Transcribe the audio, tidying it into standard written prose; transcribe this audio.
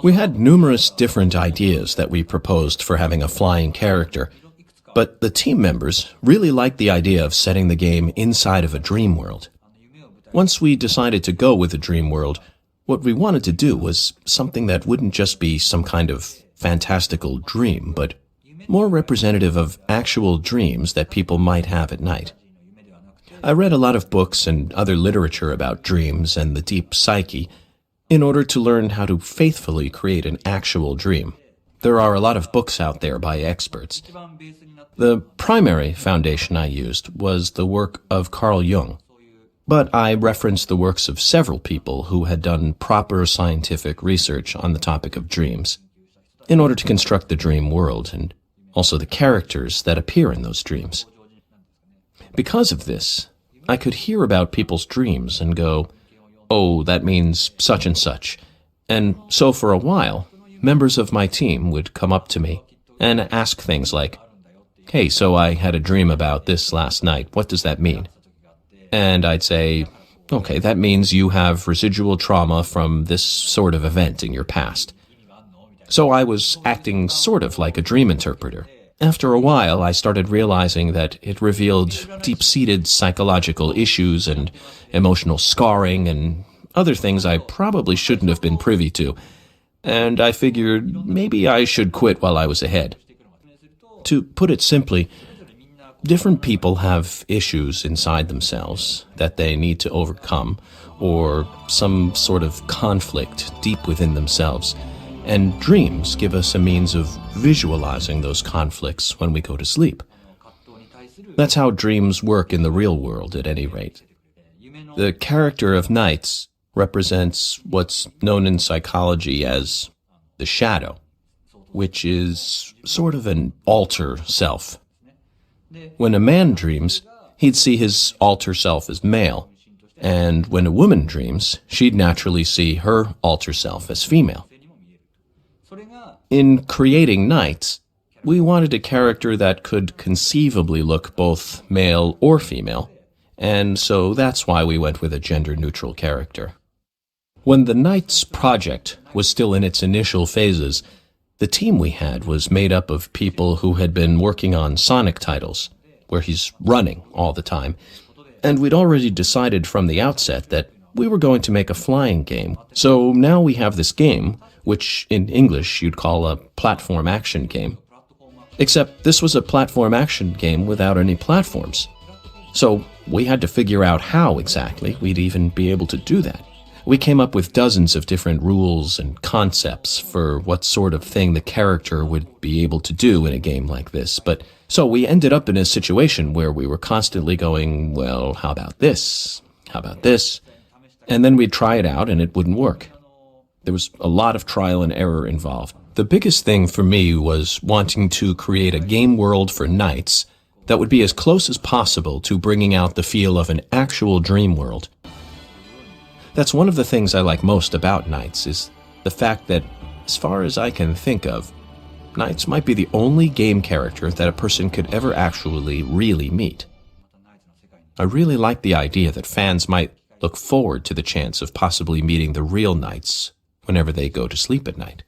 We had numerous different ideas that we proposed for having a flying character, but the team members really liked the idea of setting the game inside of a dream world. Once we decided to go with a dream world, what we wanted to do was something that wouldn't just be some kind of fantastical dream, but more representative of actual dreams that people might have at night. I read a lot of books and other literature about dreams and the deep psyche in order to learn how to faithfully create an actual dream. There are a lot of books out there by experts. The primary foundation I used was the work of Carl Jung, but I referenced the works of several people who had done proper scientific research on the topic of dreams in order to construct the dream world and also the characters that appear in those dreams. Because of this, I could hear about people's dreams and go, "Oh, that means such and such." And so for a while, members of my team would come up to me and ask things like, "Hey, so I had a dream about this last night. What does that mean?" And I'd say, "Okay, that means you have residual trauma from this sort of event in your past." So I was acting sort of like a dream interpreter. After a while, I started realizing that it revealed deep-seated psychological issues and emotional scarring and other things I probably shouldn't have been privy to, and I figured maybe I should quit while I was ahead. To put it simply, different people have issues inside themselves that they need to overcome, or some sort of conflict deep within themselves, and dreams give us a means of visualizing those conflicts when we go to sleep. That's how dreams work in the real world, at any rate. The character of Nights represents what's known in psychology as the shadow, which is sort of an alter self. When a man dreams, he'd see his alter self as male, and when a woman dreams, she'd naturally see her alter self as female. In creating Nights, we wanted a character that could conceivably look both male or female, and so that's why we went with a gender-neutral character. When the Nights project was still in its initial phases, the team we had was made up of people who had been working on Sonic titles, where he's running all the time, and we'd already decided from the outset that we were going to make a flying game. So now we have this game, which in English you'd call a platform action game. Except this was a platform action game without any platforms. So we had to figure out how exactly we'd even be able to do that. We came up with dozens of different rules and concepts for what sort of thing the character would be able to do in a game like this, but so we ended up in a situation where we were constantly going, well, how about this? How about this? And then we'd try it out and it wouldn't work. There was a lot of trial and error involved. The biggest thing for me was wanting to create a game world for Nights that would be as close as possible to bringing out the feel of an actual dream world. That's one of the things I like most about Nights, is the fact that, as far as I can think of, Nights might be the only game character that a person could ever actually really meet. I really like the idea that fans might look forward to the chance of possibly meeting the real Nights whenever they go to sleep at night.